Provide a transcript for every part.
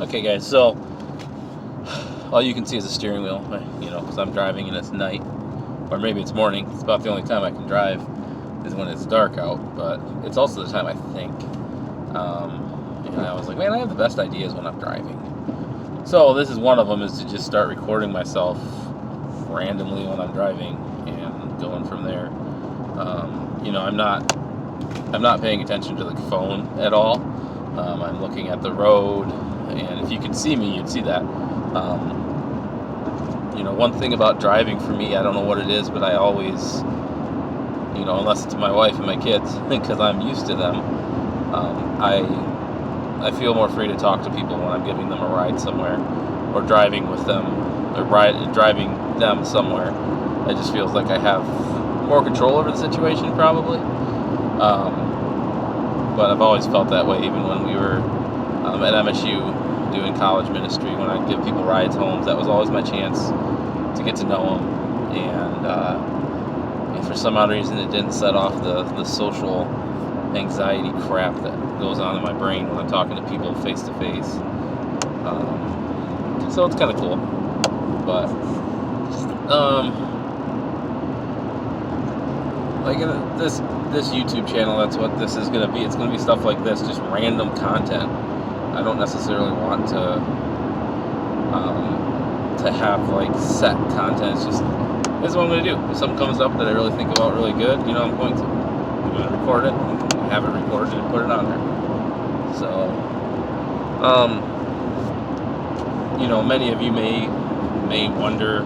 Okay, guys, so all you can see is the steering wheel, because I'm driving and it's night, or maybe it's morning. It's about the only time I can drive is when it's dark out, but it's also the time I think. And I was like, man, I have the best ideas when I'm driving. So this is one of them, is to just start recording myself randomly when I'm driving and going from there. I'm not paying attention to the phone at all. I'm looking at the road, and if you could see me, you'd see that. One thing about driving for me, I don't know what it is, but I always, unless it's my wife and my kids, because I'm used to them, I feel more free to talk to people when I'm giving them a ride somewhere, or driving with them, or driving them somewhere. It just feels like I have more control over the situation, probably. But I've always felt that way, even when we were at MSU doing college ministry. When I'd give people rides home, that was always my chance to get to know them. And for some odd reason, it didn't set off the social anxiety crap that goes on in my brain when I'm talking to people face to face. So it's kind of cool. But like this YouTube channel, that's what this is going to be. It's going to be stuff like this, just random content. I don't necessarily want to have like set content. It's just, this is what I'm going to do. If something comes up that I really think about really good, I'm going to record it, and have it recorded, and put it on there. So, many of you may wonder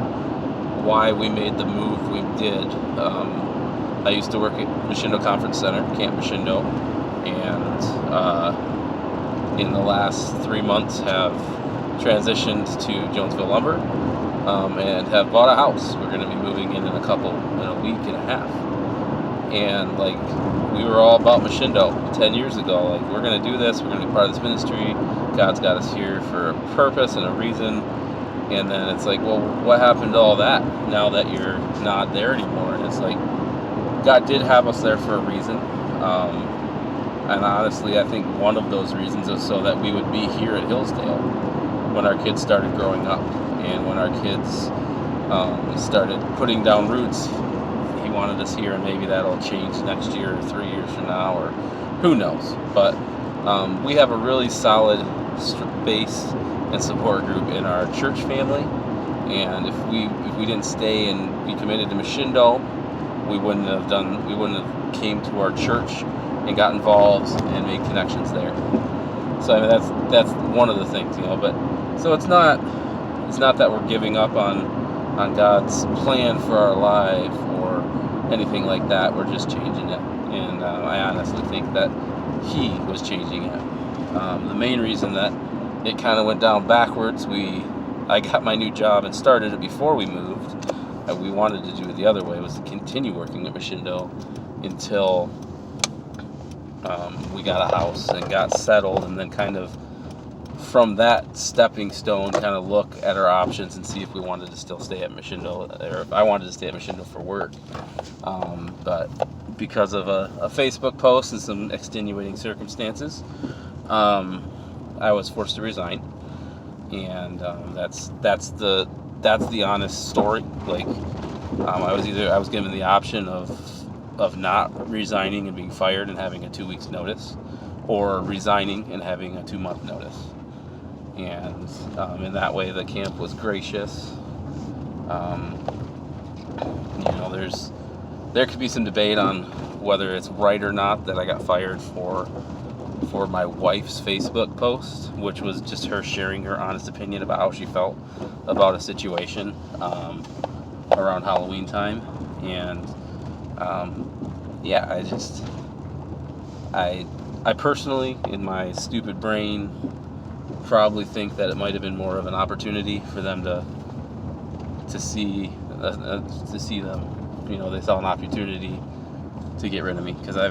why we made the move we did. I used to work at Mashindo Conference Center, Camp Mashindo, and in the last 3 months have transitioned to Jonesville Lumber, and have bought a house. We're going to be moving in a week and a half. And we were all about Mashindo 10 years ago. We're going to do this. We're going to be part of this ministry. God's got us here for a purpose and a reason. And then it's well, what happened to all that now that you're not there anymore? And it's God did have us there for a reason. And honestly, I think one of those reasons is so that we would be here at Hillsdale when our kids started growing up, and when our kids started putting down roots. He wanted us here, and maybe that'll change next year or 3 years from now, or who knows. But we have a really solid base and support group in our church family, and if we didn't stay and be committed to Mashindo, we wouldn't have came to our church and got involved and made connections there. So that's one of the things, but so it's not that we're giving up on God's plan for our life or anything like that. We're just changing it, and I honestly think that He was changing it. The main reason that it kind of went down backwards, I got my new job and started it before we moved. We wanted to do it the other way, was to continue working at Mashindo until we got a house and got settled, and then kind of from that stepping stone kind of look at our options and see if we wanted to still stay at Mashindo, or if I wanted to stay at Mashindo for work. But because of a Facebook post and some extenuating circumstances, I was forced to resign, and that's the honest story. I was given the option of not resigning and being fired and having a 2 weeks notice, or resigning and having a 2-month notice. And in that way, the camp was gracious. There could be some debate on whether it's right or not that I got fired for my wife's Facebook post, which was just her sharing her honest opinion about how she felt about a situation around Halloween time. And I personally, in my stupid brain, probably think that it might have been more of an opportunity for them to see them. They saw an opportunity to get rid of me, because I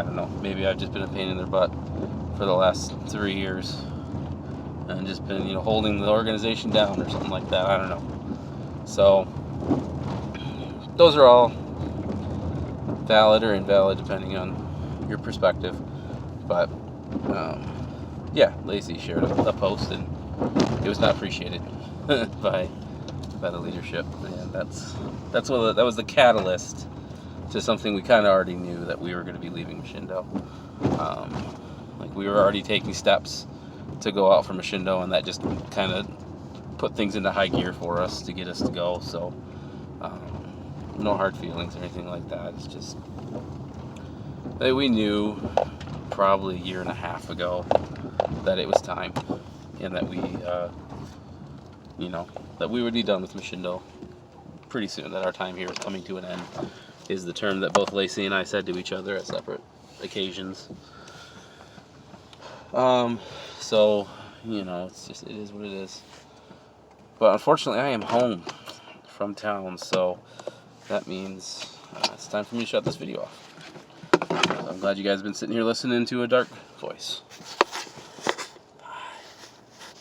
don't know, maybe I've just been a pain in their butt for the last 3 years and just been, holding the organization down or something like that. I don't know. So those are all valid or invalid depending on your perspective. But yeah, Lacey shared a post, and it was not appreciated by the leadership. And that was the catalyst to something we kind of already knew, that we were going to be leaving Machindo. Like, we were already taking steps to go out from Machindo, and that just kind of put things into high gear for us to get us to go. So no hard feelings or anything like that. It's just that we knew probably a year and a half ago that it was time, and that we that we would be done with Machindo pretty soon, that our time here is coming to an end, is the term that both Lacey and I said to each other at separate occasions. So, it is what it is. But unfortunately, I am home from town, so that means it's time for me to shut this video off. I'm glad you guys have been sitting here listening to a dark voice.